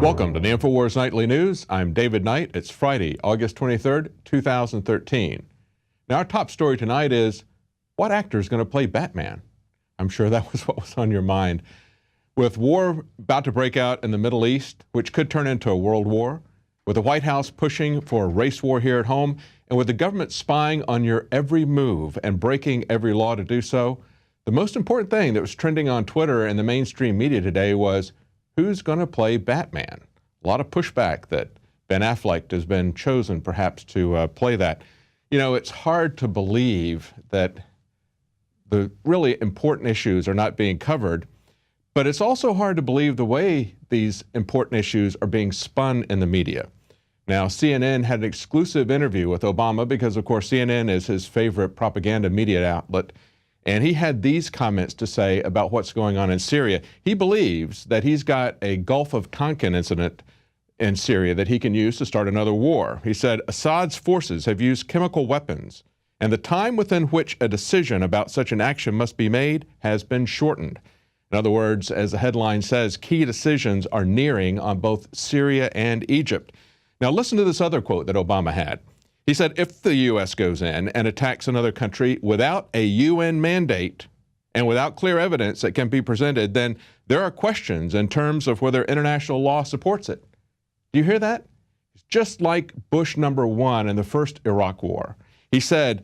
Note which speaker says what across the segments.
Speaker 1: Welcome to the INFOWARS Nightly News. I'm David Knight. It's Friday, August 23rd, 2013. Now, our top story tonight is, what actor is going to play Batman? I'm sure that was what was on your mind. With war about to break out in the Middle East, which could turn into a world war, with the White House pushing for a race war here at home, and with the government spying on your every move and breaking every law to do so, the most important thing that was trending on Twitter and the mainstream media today was, who's going to play Batman? A lot of pushback that Ben Affleck has been chosen perhaps to play that. You know, it's hard to believe that the really important issues are not being covered, but it's also hard to believe the way these important issues are being spun in the media. Now, CNN had an exclusive interview with Obama because, of course, CNN is his favorite propaganda media outlet. And he had these comments to say about what's going on in Syria. He believes that he's got a Gulf of Tonkin incident in Syria that he can use to start another war. He said, Assad's forces have used chemical weapons, and the time within which a decision about such an action must be made has been shortened. In other words, as the headline says, key decisions are nearing on both Syria and Egypt. Now listen to this other quote that Obama had. He said, if the U.S. goes in and attacks another country without a UN mandate and without clear evidence that can be presented, then there are questions in terms of whether international law supports it. Do you hear that? It's just like Bush #1 in the first Iraq War. He said,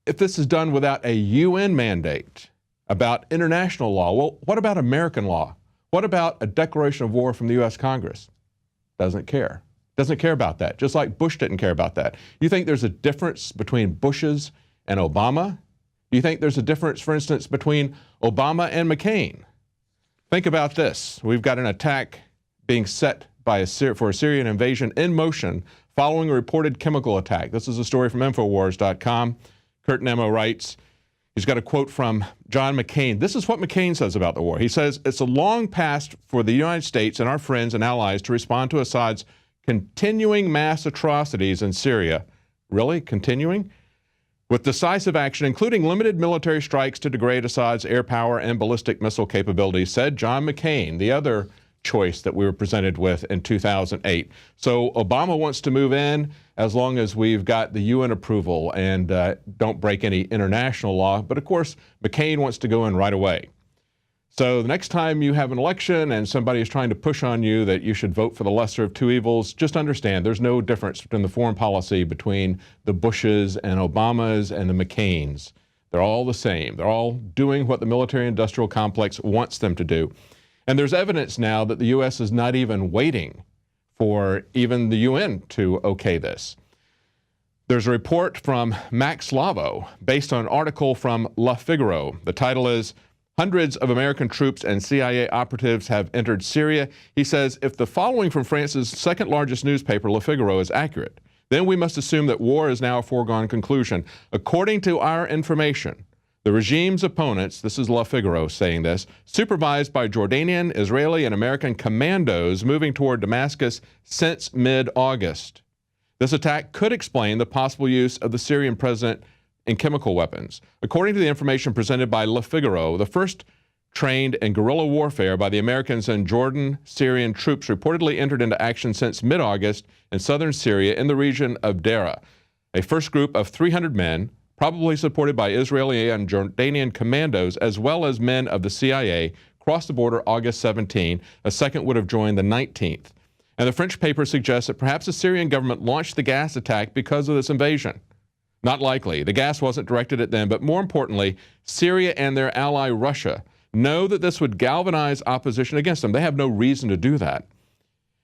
Speaker 1: if this is done without a UN mandate about international law, well, what about American law? What about a declaration of war from the U.S. Congress? Doesn't care. Doesn't care about that, just like Bush didn't care about that. You think there's a difference between Bush's and Obama? Do you think there's a difference, for instance, between Obama and McCain? Think about this. We've got an attack being set by for a Syrian invasion in motion following a reported chemical attack. This is a story from INFOWARS.com. Kurt Nemo writes, he's got a quote from John McCain. This is what McCain says about the war. He says, it's a long past for the United States and our friends and allies to respond to Assad's continuing mass atrocities in Syria. Really? Continuing? With decisive action, including limited military strikes to degrade Assad's air power and ballistic missile capabilities, said John McCain, the other choice that we were presented with in 2008. So Obama wants to move in as long as we've got the UN approval and don't break any international law. But of course, McCain wants to go in right away. So the next time you have an election and somebody is trying to push on you that you should vote for the lesser of two evils, just understand there's no difference in the foreign policy between the Bushes and Obamas and the McCains. They're all the same. They're all doing what the military-industrial complex wants them to do. And there's evidence now that the U.S. is not even waiting for even the UN to okay this. There's a report from Max Slavo based on an article from Le Figaro. The title is, Hundreds of American troops and CIA operatives have entered Syria. He says, if the following from France's second largest newspaper, Le Figaro, is accurate, then we must assume that war is now a foregone conclusion. According to our information, the regime's opponents, this is Le Figaro saying this, supervised by Jordanian, Israeli, and American commandos moving toward Damascus since mid-August. This attack could explain the possible use of the Syrian president and chemical weapons. According to the information presented by Le Figaro, the first trained in guerrilla warfare by the Americans and Jordan Syrian troops reportedly entered into action since mid-August in southern Syria in the region of Deraa. A first group of 300 men, probably supported by Israeli and Jordanian commandos, as well as men of the CIA, crossed the border August 17. A second would have joined the 19th. And the French paper suggests that perhaps the Syrian government launched the gas attack because of this invasion. Not likely. The gas wasn't directed at them, but more importantly, Syria and their ally Russia know that this would galvanize opposition against them. They have no reason to do that.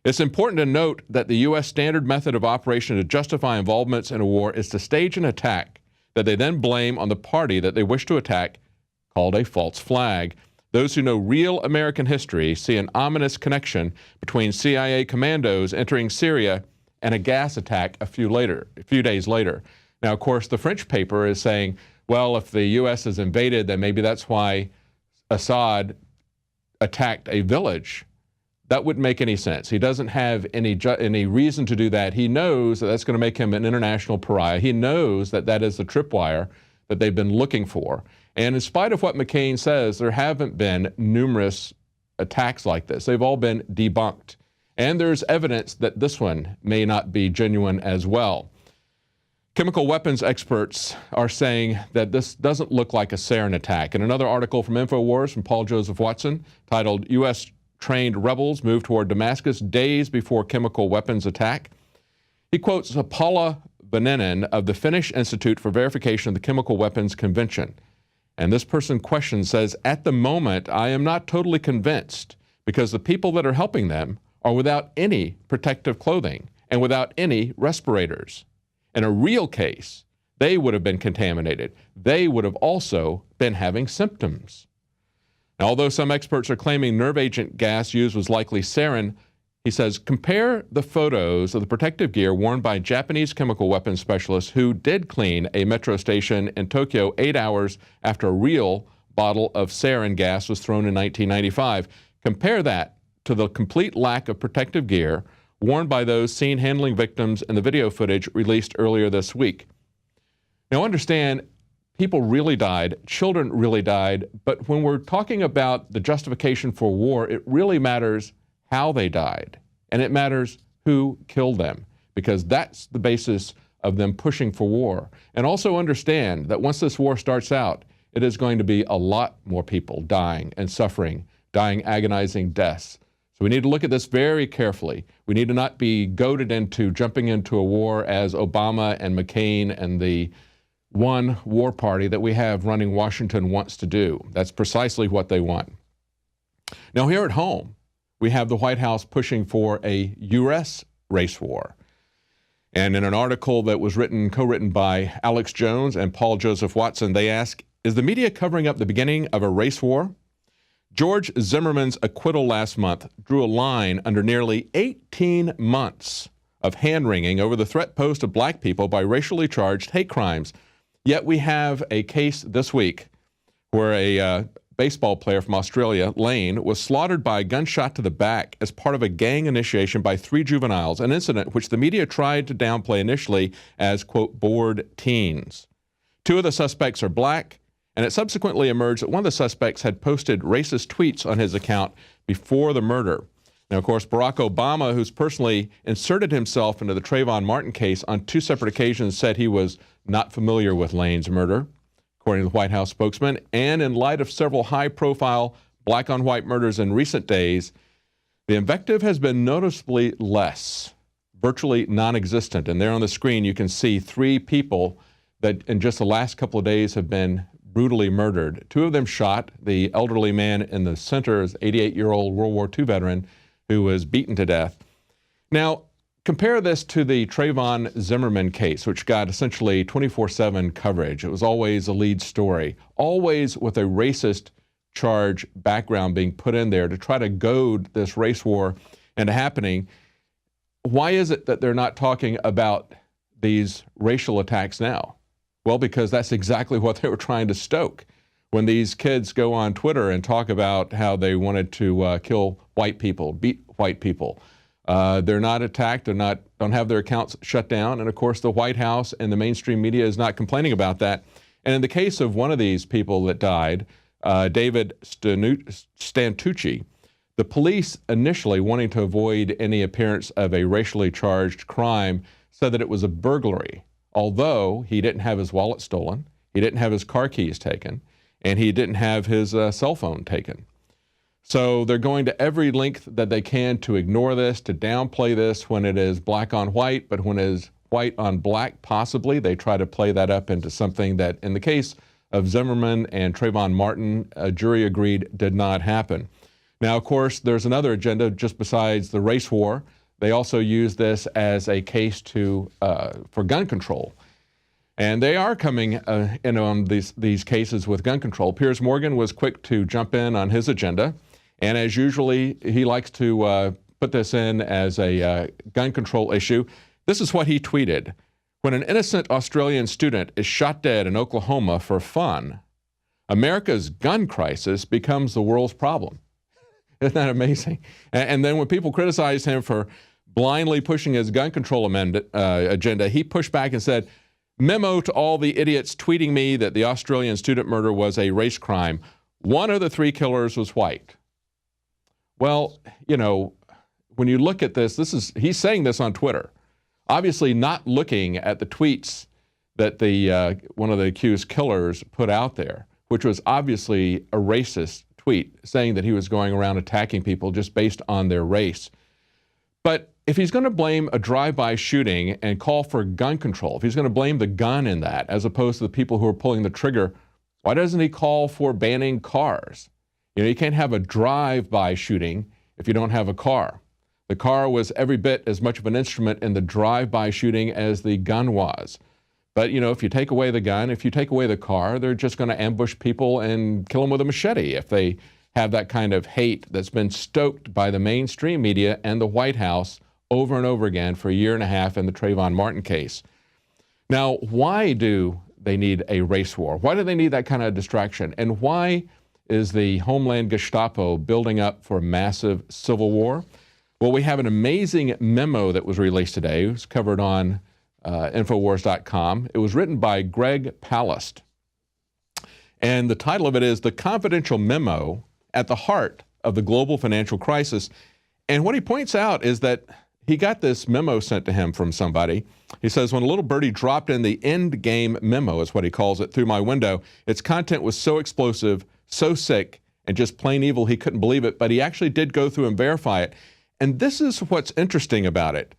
Speaker 1: It's important to note that the U.S. standard method of operation to justify involvements in a war is to stage an attack that they then blame on the party that they wish to attack, called a false flag. Those who know real American history see an ominous connection between CIA commandos entering Syria and a gas attack a few days later. Now, of course, the French paper is saying, well, if the U.S. is invaded, then maybe that's why Assad attacked a village. That wouldn't make any sense. He doesn't have any reason to do that. He knows that that's going to make him an international pariah. He knows that that is the tripwire that they've been looking for. And in spite of what McCain says, there haven't been numerous attacks like this. They've all been debunked. And there's evidence that this one may not be genuine as well. Chemical weapons experts are saying that this doesn't look like a sarin attack. In another article from INFOWARS from Paul Joseph Watson, titled U.S. Trained Rebels Move Toward Damascus Days Before Chemical Weapons Attack, he quotes Paula Benenen of the Finnish Institute for Verification of the Chemical Weapons Convention. And this person questions, says, at the moment, I am not totally convinced because the people that are helping them are without any protective clothing and without any respirators. In a real case, they would have been contaminated. They would have also been having symptoms. Now, although some experts are claiming nerve agent gas used was likely sarin, he says, compare the photos of the protective gear worn by Japanese chemical weapons specialists who did clean a metro station in Tokyo 8 hours after a real bottle of sarin gas was thrown in 1995. Compare that to the complete lack of protective gear worn by those seen handling victims in the video footage released earlier this week. Now understand, people really died, children really died, but when we're talking about the justification for war, it really matters how they died, and it matters who killed them, because that's the basis of them pushing for war. And also understand that once this war starts out, it is going to be a lot more people dying and suffering, dying agonizing deaths. So we need to look at this very carefully. We need to not be goaded into jumping into a war as Obama and McCain and the one war party that we have running Washington wants to do. That's precisely what they want. Now here at home, we have the White House pushing for a U.S. race war. And in an article that was co-written by Alex Jones and Paul Joseph Watson, they ask, is the media covering up the beginning of a race war? George Zimmerman's acquittal last month drew a line under nearly 18 months of hand-wringing over the threat posed to black people by racially charged hate crimes. Yet we have a case this week where a baseball player from Australia, Lane, was slaughtered by a gunshot to the back as part of a gang initiation by 3 juveniles, an incident which the media tried to downplay initially as, quote, bored teens. 2 of the suspects are black, and it subsequently emerged that one of the suspects had posted racist tweets on his account before the murder. Now, of course, Barack Obama, who's personally inserted himself into the Trayvon Martin case on 2 separate occasions, said he was not familiar with Lane's murder, according to the White House spokesman. And in light of several high-profile black-on-white murders in recent days, the invective has been noticeably less, virtually non-existent. And there on the screen, you can see 3 people that in just the last couple of days have been brutally murdered. 2 of them shot. The elderly man in the center is an 88-year-old World War II veteran who was beaten to death. Now, compare this to the Trayvon Zimmerman case, which got essentially 24/7 coverage. It was always a lead story, always with a racist charge background being put in there to try to goad this race war into happening. Why is it that they're not talking about these racial attacks now? Well, because that's exactly what they were trying to stoke. When these kids go on Twitter and talk about how they wanted to kill white people, beat white people, they're not attacked, don't have their accounts shut down, and of course the White House and the mainstream media is not complaining about that. And in the case of one of these people that died, David Stantucci, the police initially, wanting to avoid any appearance of a racially charged crime, said that it was a burglary. Although he didn't have his wallet stolen, he didn't have his car keys taken, and he didn't have his cell phone taken. So they're going to every length that they can to ignore this, to downplay this when it is black on white, but when it is white on black, possibly, they try to play that up into something that, in the case of Zimmerman and Trayvon Martin, a jury agreed did not happen. Now, of course, there's another agenda just besides the race war. They also use this as a case for gun control. And they are coming in on these cases with gun control. Piers Morgan was quick to jump in on his agenda. And as usually, he likes to put this in as a gun control issue. This is what he tweeted. When an innocent Australian student is shot dead in Oklahoma for fun, America's gun crisis becomes the world's problem. Isn't that amazing? And then when people criticized him for blindly pushing his gun control agenda, he pushed back and said, memo to all the idiots tweeting me that the Australian student murder was a race crime. 1 of the 3 killers was white. Well, you know, when you look at this, he's saying this on Twitter, obviously not looking at the tweets that one of the accused killers put out there, which was obviously a racist tweet saying that he was going around attacking people just based on their race. But if he's going to blame a drive-by shooting and call for gun control, if he's going to blame the gun in that as opposed to the people who are pulling the trigger, why doesn't he call for banning cars? You can't have a drive-by shooting if you don't have a car. The car was every bit as much of an instrument in the drive-by shooting as the gun was. But, if you take away the gun, if you take away the car, they're just going to ambush people and kill them with a machete if they have that kind of hate that's been stoked by the mainstream media and the White House over and over again for a year and a half in the Trayvon Martin case. Now, why do they need a race war? Why do they need that kind of distraction? And why is the Homeland Gestapo building up for a massive civil war? Well, we have an amazing memo that was released today. It was covered on INFOWARS.com. It was written by Greg Palast. And the title of it is The Confidential Memo at the Heart of the Global Financial Crisis. And what he points out is that he got this memo sent to him from somebody. He says, when a little birdie dropped in the end game memo, is what he calls it, through my window, its content was so explosive, so sick, and just plain evil he couldn't believe it, but he actually did go through and verify it. And this is what's interesting about it.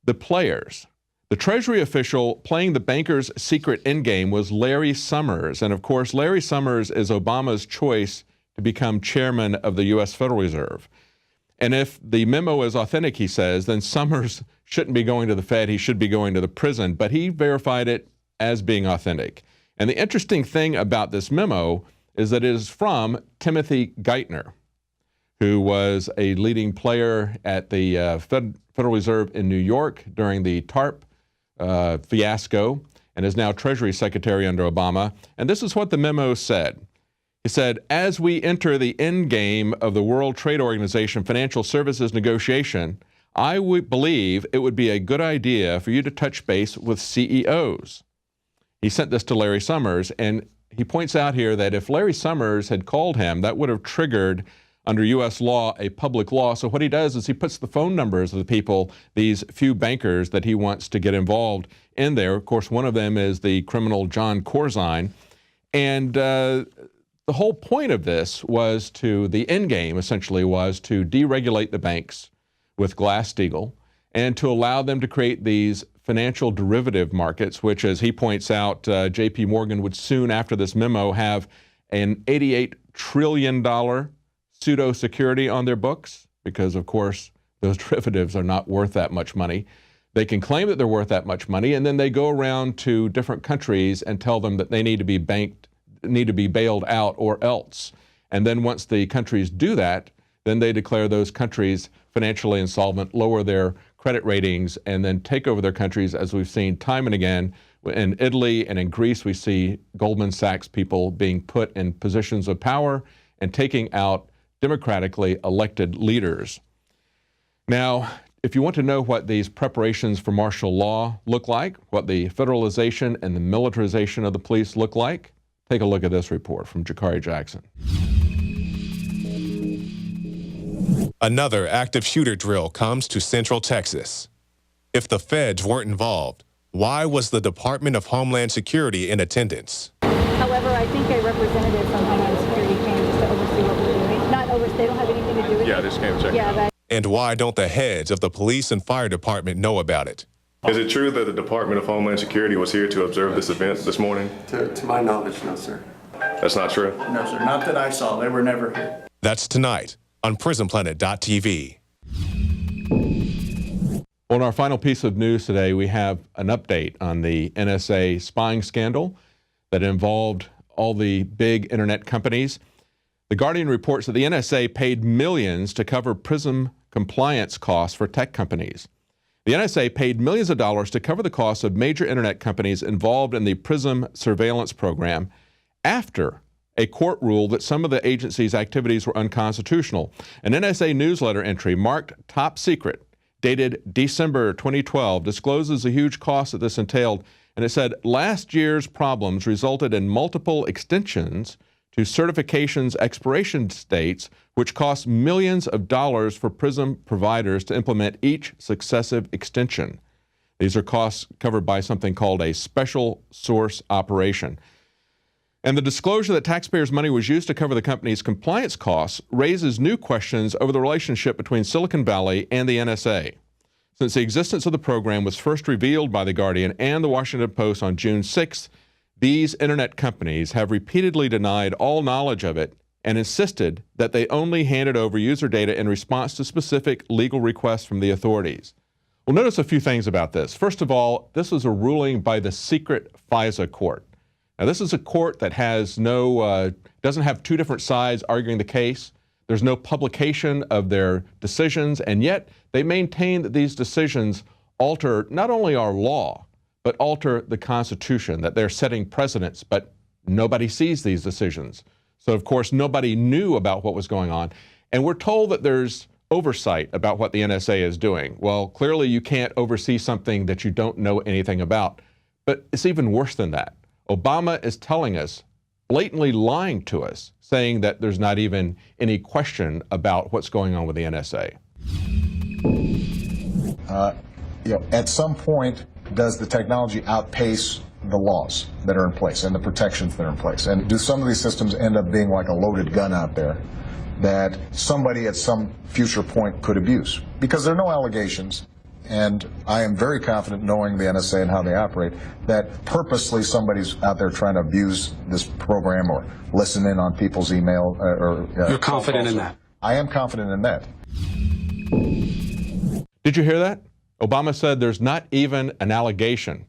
Speaker 1: The players, the Treasury official playing the banker's secret endgame was Larry Summers. And of course, Larry Summers is Obama's choice to become chairman of the U.S. Federal Reserve. And if the memo is authentic, he says, then Summers shouldn't be going to the Fed. He should be going to the prison. But he verified it as being authentic. And the interesting thing about this memo is that it is from Timothy Geithner, who was a leading player at the Federal Reserve in New York during the TARP fiasco, and is now Treasury Secretary under Obama. And this is what the memo said. He said, as we enter the end game of the World Trade Organization financial services negotiation, I would believe it would be a good idea for you to touch base with CEOs. He sent this to Larry Summers, and he points out here that if Larry Summers had called him, that would have triggered, under U.S. law, a public law. So what he does is he puts the phone numbers of the people, these few bankers that he wants to get involved in there. Of course, one of them is the criminal John Corzine. And the whole point of this was the end game essentially was to deregulate the banks with Glass-Steagall and to allow them to create these financial derivative markets, which, as he points out, J.P. Morgan would soon after this memo have an $88 trillion pseudo security on their books, because of course those derivatives are not worth that much money. They can claim that they're worth that much money, and then they go around to different countries and tell them that they need to be bailed out or else. And then once the countries do that, then they declare those countries financially insolvent, lower their credit ratings, and then take over their countries, as we've seen time and again. In Italy and in Greece, we see Goldman Sachs people being put in positions of power and taking out democratically elected leaders. Now, if you want to know what these preparations for martial law look like, what the federalization and the militarization of the police look like, take a look at this report from Jakari Jackson.
Speaker 2: Another active shooter drill comes to Central Texas. If the feds weren't involved, why was the Department of Homeland Security in attendance?
Speaker 3: However, I think a representative from Homeland Security came just to oversee what we're doing. Not oversee, they don't have anything to do with it.
Speaker 4: Yeah, I just came to check.
Speaker 3: Yeah,
Speaker 2: And why don't the heads of the police and fire department know about it?
Speaker 4: Is it true that the Department of Homeland Security was here to observe this event this morning?
Speaker 5: To my knowledge, no, sir.
Speaker 4: That's not true?
Speaker 5: No, sir. Not that I saw. They were never here.
Speaker 2: That's tonight on PrisonPlanet.tv.
Speaker 1: On our final piece of news today, we have an update on the NSA spying scandal that involved all the big internet companies. The Guardian reports that the NSA paid millions to cover PRISM compliance costs for tech companies. The NSA paid millions of dollars to cover the costs of major internet companies involved in the PRISM surveillance program after a court ruled that some of the agency's activities were unconstitutional. An NSA newsletter entry marked Top Secret, dated December 2012, discloses the huge cost that this entailed, and it said last year's problems resulted in multiple extensions to certifications expiration dates which costs millions of dollars for PRISM providers to implement each successive extension. These are costs covered by something called a special source operation. And the disclosure that taxpayers' money was used to cover the company's compliance costs raises new questions over the relationship between Silicon Valley and the NSA. Since the existence of the program was first revealed by The Guardian and The Washington Post on June 6th, these internet companies have repeatedly denied all knowledge of it and insisted that they only handed over user data in response to specific legal requests from the authorities. Well, notice a few things about this. First of all, this was a ruling by the secret FISA court. Now, this is a court that has doesn't have two different sides arguing the case. There's no publication of their decisions, and yet they maintain that these decisions alter not only our law, but alter the Constitution, that they're setting precedents, but nobody sees these decisions. So, of course, nobody knew about what was going on. And we're told that there's oversight about what the NSA is doing. Well, clearly you can't oversee something that you don't know anything about. But it's even worse than that. Obama is telling us, blatantly lying to us, saying that there's not even any question about what's going on with the NSA.
Speaker 6: At some point, does the technology outpace the laws that are in place and the protections that are in place? And do some of these systems end up being like a loaded gun out there that somebody at some future point could abuse? Because there are no allegations. And I am very confident, knowing the NSA and how they operate, that purposely somebody's out there trying to abuse this program or listen in on people's email.
Speaker 7: You're confident in that?
Speaker 6: I am confident in that.
Speaker 1: Did you hear that? Obama said there's not even an allegation.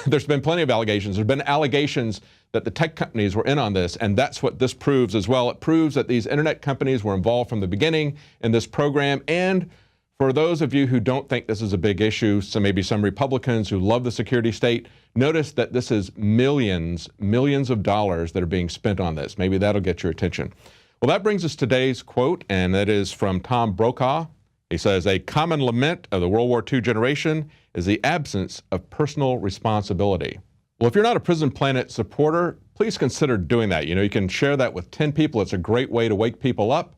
Speaker 1: There's been plenty of allegations. There's been allegations that the tech companies were in on this, and that's what this proves as well. It proves that these internet companies were involved from the beginning in this program. And for those of you who don't think this is a big issue, so maybe some Republicans who love the security state, notice that this is millions of dollars that are being spent on this. Maybe that'll get your attention. Well, that brings us to today's quote, and that is from Tom Brokaw. He says, "A common lament of the World War II generation is the absence of personal responsibility." Well, if you're not a Prison Planet supporter, please consider doing that. You can share that with 10 people. It's a great way to wake people up.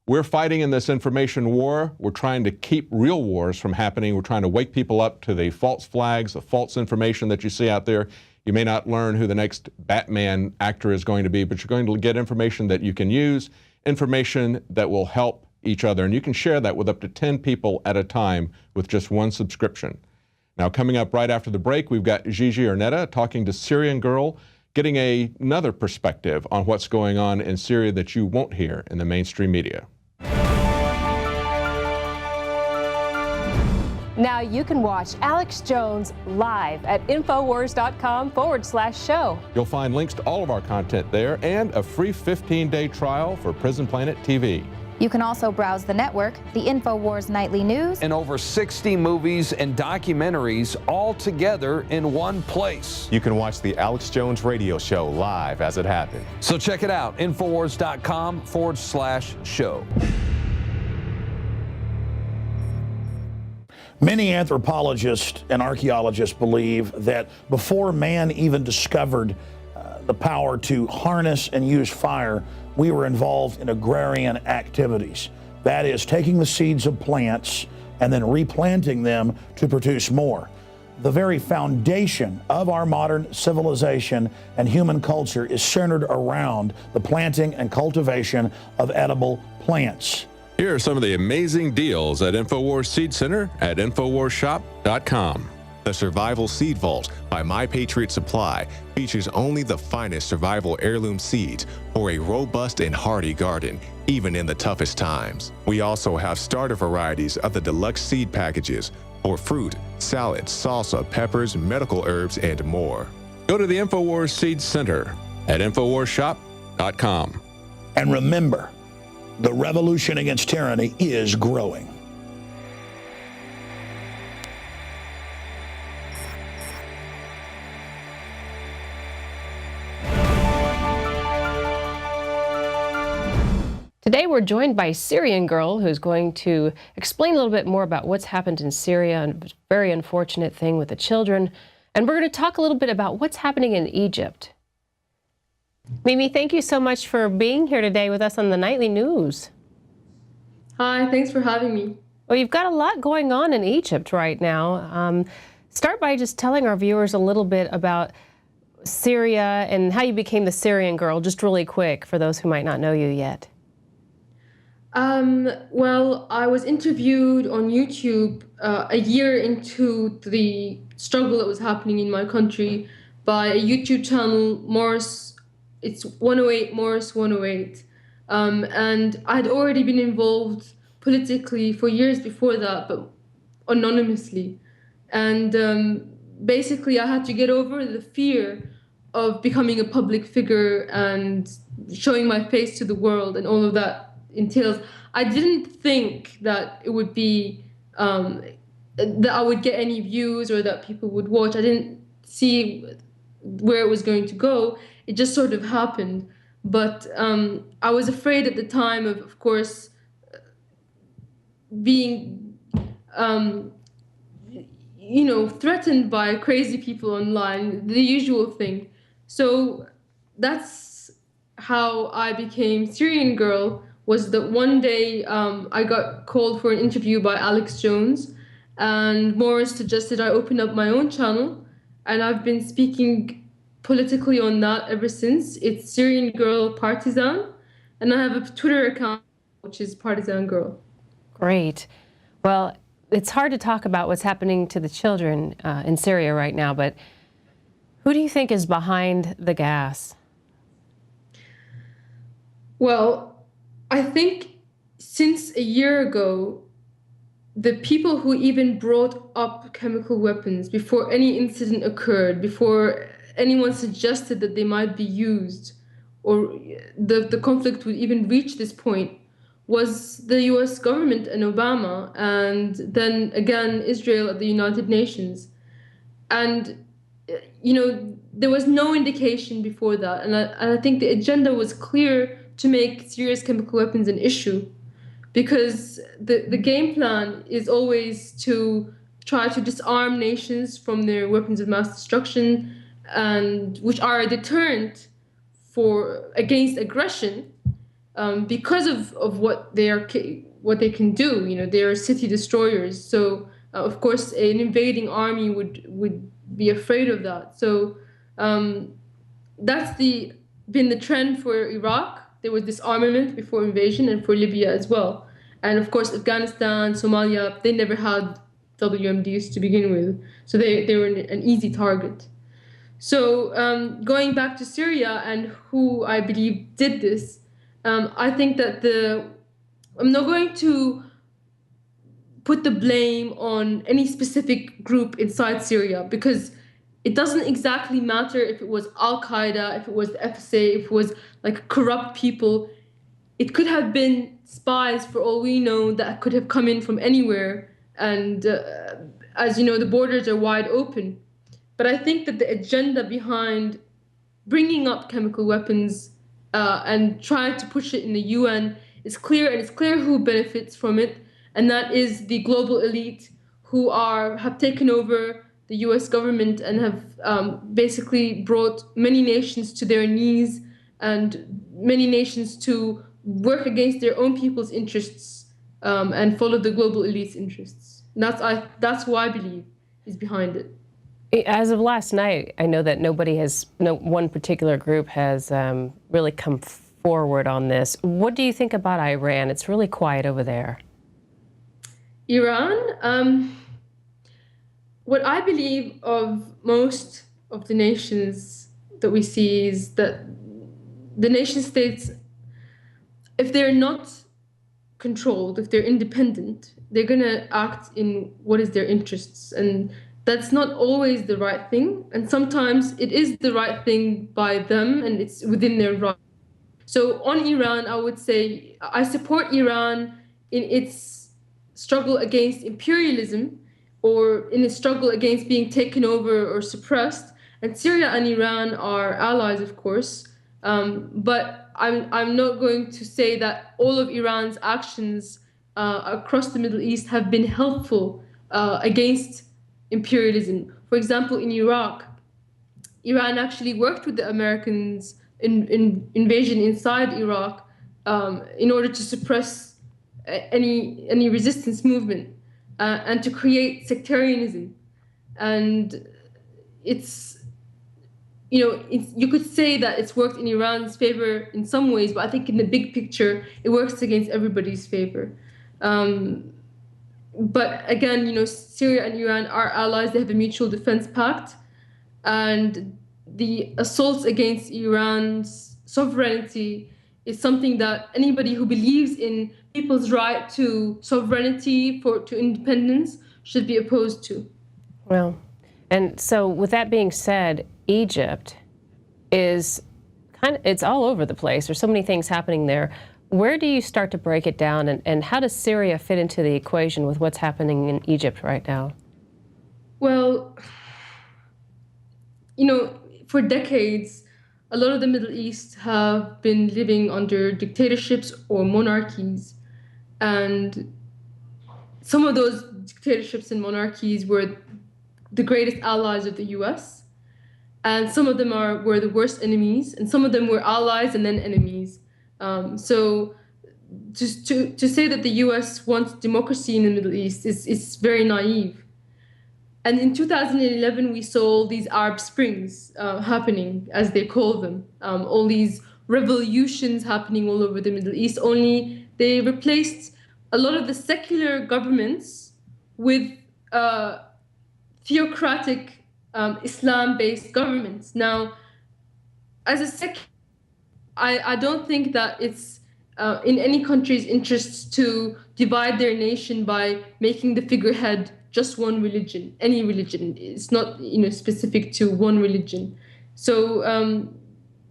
Speaker 1: We're fighting in this information war. We're trying to keep real wars from happening. We're trying to wake people up to the false flags, the false information that you see out there. You may not learn who the next Batman actor is going to be, but you're going to get information that you can use, information that will help each other. And you can share that with up to 10 people at a time with just one subscription. Now, coming up right after the break, we've got Gigi Arnetta talking to Syrian Girl, getting another perspective on what's going on in Syria that you won't hear in the mainstream media.
Speaker 8: Now you can watch Alex Jones live at INFOWARS.com/show.
Speaker 1: You'll find links to all of our content there and a free 15-day trial for Prison Planet TV.
Speaker 9: You can also browse the network, the INFOWARS Nightly News,
Speaker 10: and over 60 movies and documentaries all together in one place.
Speaker 2: You can watch the Alex Jones radio show live as it happened.
Speaker 10: So check it out, INFOWARS.com/show.
Speaker 11: Many anthropologists and archaeologists believe that before man even discovered the power to harness and use fire, we were involved in agrarian activities. That is, taking the seeds of plants and then replanting them to produce more. The very foundation of our modern civilization and human culture is centered around the planting and cultivation of edible plants.
Speaker 1: Here are some of the amazing deals at InfoWars Seed Center at InfoWarsShop.com.
Speaker 2: The Survival Seed Vault by My Patriot Supply features only the finest survival heirloom seeds for a robust and hardy garden, even in the toughest times. We also have starter varieties of the deluxe seed packages for fruit, salad, salsa, peppers, medical herbs, and more.
Speaker 1: Go to the InfoWars Seed Center at InfoWarsShop.com.
Speaker 11: And remember, the revolution against tyranny is growing.
Speaker 8: Today we're joined by Syrian Girl, who's going to explain a little bit more about what's happened in Syria, and a very unfortunate thing with the children. And we're going to talk a little bit about what's happening in Egypt. Mimi, thank you so much for being here today with us on the Nightly News.
Speaker 12: Hi, thanks for having me.
Speaker 8: Well, you've got a lot going on in Egypt right now. Start by just telling our viewers a little bit about Syria and how you became the Syrian girl, just really quick for those who might not know you yet.
Speaker 12: Well, I was interviewed on YouTube a year into the struggle that was happening in my country by a YouTube channel, Morris. It's 108 Morris 108, and I'd already been involved politically for years before that, but anonymously. And basically, I had to get over the fear of becoming a public figure and showing my face to the world and all of that entails. I didn't think that it would be that I would get any views or that people would watch. I didn't see where it was going to go. It just sort of happened. But I was afraid at the time of course, being threatened by crazy people online, the usual thing. So that's how I became Syrian girl. Was that one day I got called for an interview by Alex Jones, and Morris suggested I open up my own channel, and I've been speaking politically on that ever since. It's Syrian Girl Partisan, and I have a Twitter account which is Partisan Girl.
Speaker 8: Great. Well, it's hard to talk about what's happening to the children in Syria right now, but who do you think is behind the gas?
Speaker 12: Well, I think since a year ago, the people who even brought up chemical weapons before any incident occurred, before anyone suggested that they might be used, or the conflict would even reach this point, was the US government and Obama, and then again Israel at the United Nations. And there was no indication before that, and I think the agenda was clear to make serious chemical weapons an issue, because the game plan is always to try to disarm nations from their weapons of mass destruction, and which are a deterrent against aggression, because of what they can do. They are city destroyers. So of course an invading army would be afraid of that. So that's been the trend for Iraq. There was disarmament before invasion, and for Libya as well. And of course, Afghanistan, Somalia, they never had WMDs to begin with. So they were an easy target. So going back to Syria and who I believe did this, I think that I'm not going to put the blame on any specific group inside Syria, because it doesn't exactly matter if it was Al-Qaeda, if it was the FSA, if it was like corrupt people. It could have been spies, for all we know, that could have come in from anywhere. And as you know, the borders are wide open. But I think that the agenda behind bringing up chemical weapons and trying to push it in the UN is clear, and it's clear who benefits from it. And that is the global elite who have taken over the US government and have basically brought many nations to their knees, and many nations to work against their own people's interests and follow the global elite's interests. And that's who I believe is behind it.
Speaker 8: As of last night, I know that no one particular group has really come forward on this. What do you think about Iran? It's really quiet over there.
Speaker 12: Iran? What I believe of most of the nations that we see is that the nation states, if they're not controlled, if they're independent, they're going to act in what is their interests. And that's not always the right thing. And sometimes it is the right thing by them, and it's within their right. So on Iran, I would say I support Iran in its struggle against imperialism, or in a struggle against being taken over or suppressed. And Syria and Iran are allies, of course. But I'm not going to say that all of Iran's actions across the Middle East have been helpful against imperialism. For example, in Iraq, Iran actually worked with the Americans invasion inside Iraq in order to suppress any resistance movement and to create sectarianism. And you could say that it's worked in Iran's favor in some ways, but I think in the big picture, it works against everybody's favor. But again, Syria and Iran are allies. They have a mutual defense pact. And the assaults against Iran's sovereignty is something that anybody who believes in people's right to sovereignty, to independence, should be opposed to.
Speaker 8: Well, and so with that being said, Egypt is it's all over the place. There's so many things happening there. Where do you start to break it down, and how does Syria fit into the equation with what's happening in Egypt right now?
Speaker 12: Well, for decades, a lot of the Middle East have been living under dictatorships or monarchies. And some of those dictatorships and monarchies were the greatest allies of the US. And some of them were the worst enemies. And some of them were allies and then enemies. So to say that the US wants democracy in the Middle East is very naive. And in 2011, we saw these Arab Springs happening, as they call them, all these revolutions happening all over the Middle East, only they replaced a lot of the secular governments with theocratic Islam-based governments. Now, as I don't think that it's in any country's interests to divide their nation by making the figurehead just one religion, any religion. It's not specific to one religion. So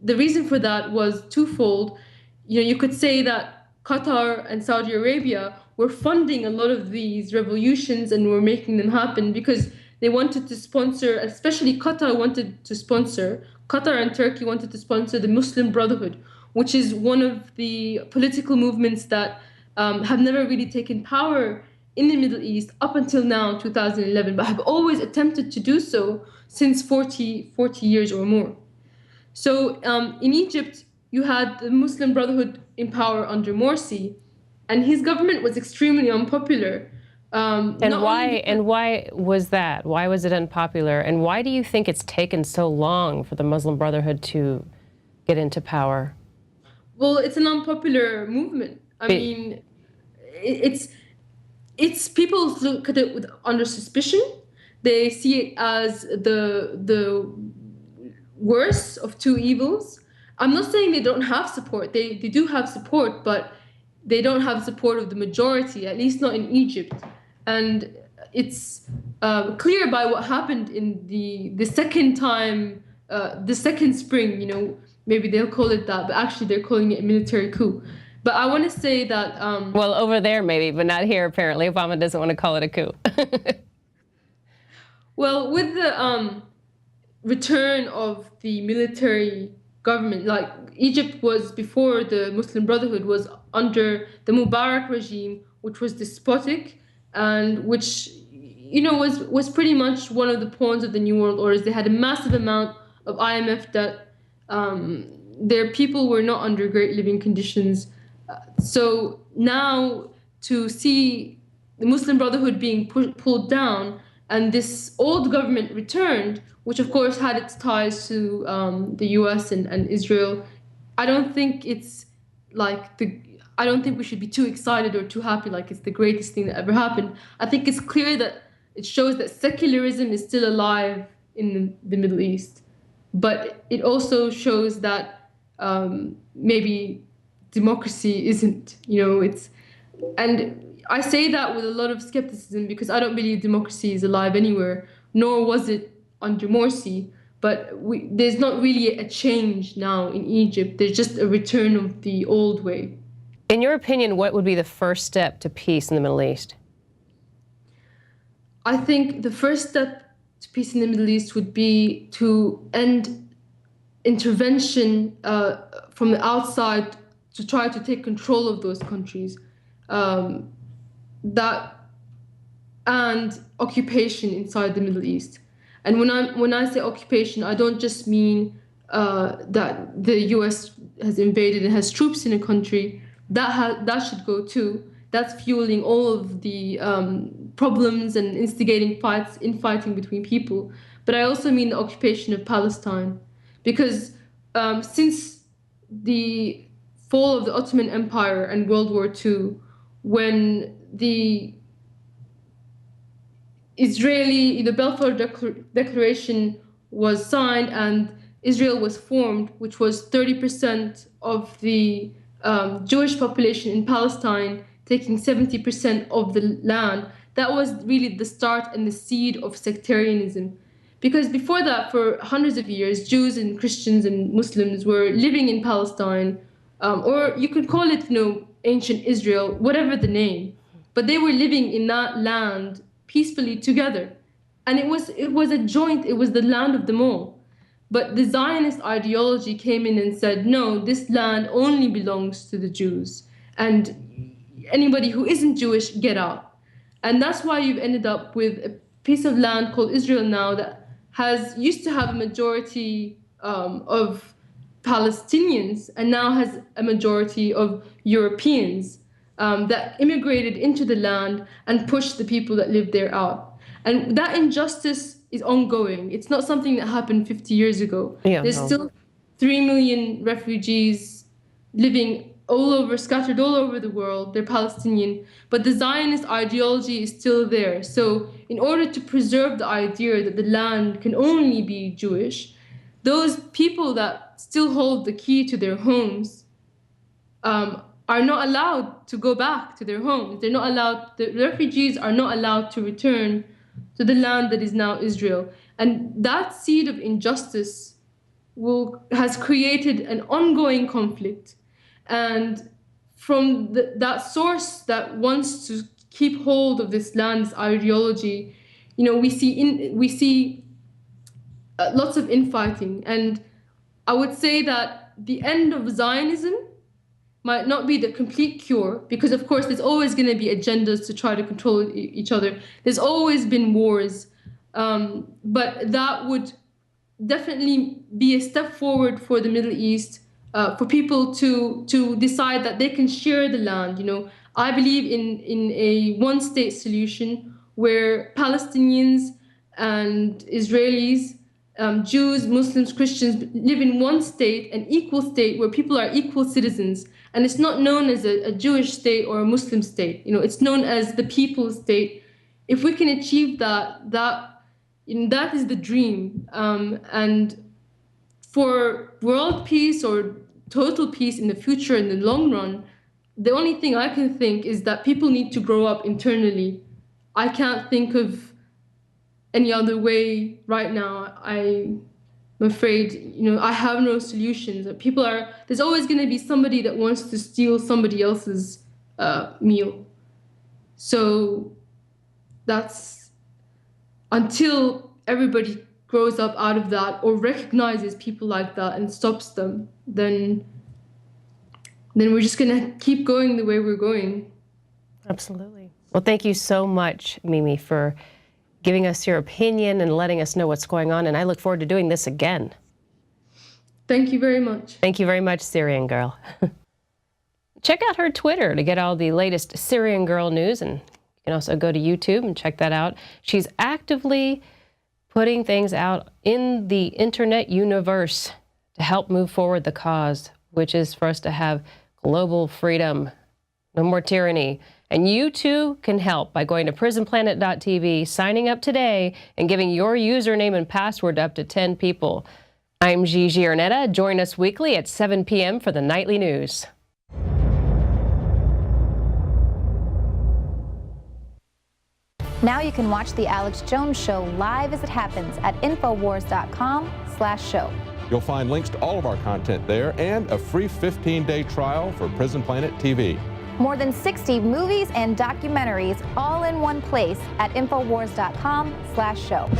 Speaker 12: the reason for that was twofold. You could say that Qatar and Saudi Arabia were funding a lot of these revolutions and were making them happen because they wanted to sponsor, especially Qatar and Turkey wanted to sponsor the Muslim Brotherhood, which is one of the political movements that have never really taken power in the Middle East up until now, 2011, but have always attempted to do so since 40 years or more. So in Egypt, you had the Muslim Brotherhood in power under Morsi, and his government was extremely unpopular.
Speaker 8: And why was that? Why was it unpopular? And why do you think it's taken so long for the Muslim Brotherhood to get into power?
Speaker 12: Well, it's an unpopular movement. I mean, it's people look at it under suspicion. They see it as the worst of two evils. I'm not saying they don't have support. They do have support, but they don't have support of the majority, at least not in Egypt. And it's clear by what happened in the second time, the second spring, maybe they'll call it that, but actually they're calling it a military coup. But I want to say that...
Speaker 8: well, over there maybe, but not here apparently. Obama doesn't want to call it a coup.
Speaker 12: Well, with the return of the military government, like Egypt was before the Muslim Brotherhood was under the Mubarak regime, which was despotic and which, was pretty much one of the pawns of the New World Orders. They had a massive amount of IMF debt. Their people were not under great living conditions. So now to see the Muslim Brotherhood being pulled down and this old government returned, which of course had its ties to the US and Israel, I don't think it's I don't think we should be too excited or too happy like it's the greatest thing that ever happened. I think it's clear that it shows that secularism is still alive in the Middle East. But it also shows that maybe democracy isn't, and I say that with a lot of skepticism because I don't believe democracy is alive anywhere, nor was it under Morsi. But there's not really a change now in Egypt. There's just a return of the old way.
Speaker 8: In your opinion, what would be the first step to peace in the Middle East?
Speaker 12: I think the first step to peace in the Middle East would be to end intervention from the outside to try to take control of those countries, and occupation inside the Middle East. And when I say occupation, I don't just mean that the U.S. has invaded and has troops in a country, that should go too. That's fueling all of the problems and instigating infighting between people. But I also mean the occupation of Palestine, because since the fall of the Ottoman Empire and World War II, when the Balfour Declaration was signed and Israel was formed, which was 30% of the Jewish population in Palestine, taking 70% of the land, that was really the start and the seed of sectarianism. Because before that, for hundreds of years, Jews and Christians and Muslims were living in Palestine, or you could call it, ancient Israel, whatever the name, but they were living in that land peacefully together. And it was the land of them all. But the Zionist ideology came in and said, no, this land only belongs to the Jews. And anybody who isn't Jewish, get out. And that's why you've ended up with a piece of land called Israel now that used to have a majority of Palestinians and now has a majority of Europeans that immigrated into the land and pushed the people that live there out. And that injustice is ongoing. It's not something that happened 50 years ago. There's still 3 million refugees living scattered all over the world. They're Palestinian, but the Zionist ideology is still there. So in order to preserve the idea that the land can only be Jewish, those people that still hold the key to their homes are not allowed to go back to their homes. They're not allowed, the refugees are not allowed to return to the land that is now Israel. And that seed of injustice has created an ongoing conflict. And from that source that wants to keep hold of this land's ideology, we see lots of infighting. And I would say that the end of Zionism might not be the complete cure, because of course there's always going to be agendas to try to control each other. There's always been wars, but that would definitely be a step forward for the Middle East, for people to decide that they can share the land. I believe in a one-state solution where Palestinians and Israelis, Jews, Muslims, Christians live in one state, an equal state where people are equal citizens. And it's not known as a Jewish state or a Muslim state. It's known as the people's state. If we can achieve that, that is the dream. And for world peace or total peace in the future, in the long run, the only thing I can think is that people need to grow up internally. I can't think of any other way right now. I'm afraid, I have no solutions. There's always going to be somebody that wants to steal somebody else's meal. So that's until everybody grows up out of that or recognizes people like that and stops them, then we're just going to keep going the way we're going.
Speaker 8: Absolutely. Well, thank you so much, Mimi, for giving us your opinion and letting us know what's going on. And I look forward to doing this again.
Speaker 12: Thank you very much.
Speaker 8: Thank you very much, Syrian Girl. Check out her Twitter to get all the latest Syrian Girl news. And you can also go to YouTube and check that out. She's actively putting things out in the internet universe to help move forward the cause, which is for us to have global freedom, no more tyranny. And you too can help by going to prisonplanet.tv, signing up today, and giving your username and password to up to 10 people. I'm Gigi Arnetta. Join us weekly at 7 p.m. for the nightly news.
Speaker 9: Now you can watch The Alex Jones Show live as it happens at infowars.com/show.
Speaker 1: You'll find links to all of our content there and a free 15-day trial for Prison Planet TV.
Speaker 9: More than 60 movies and documentaries all in one place at infowars.com/show.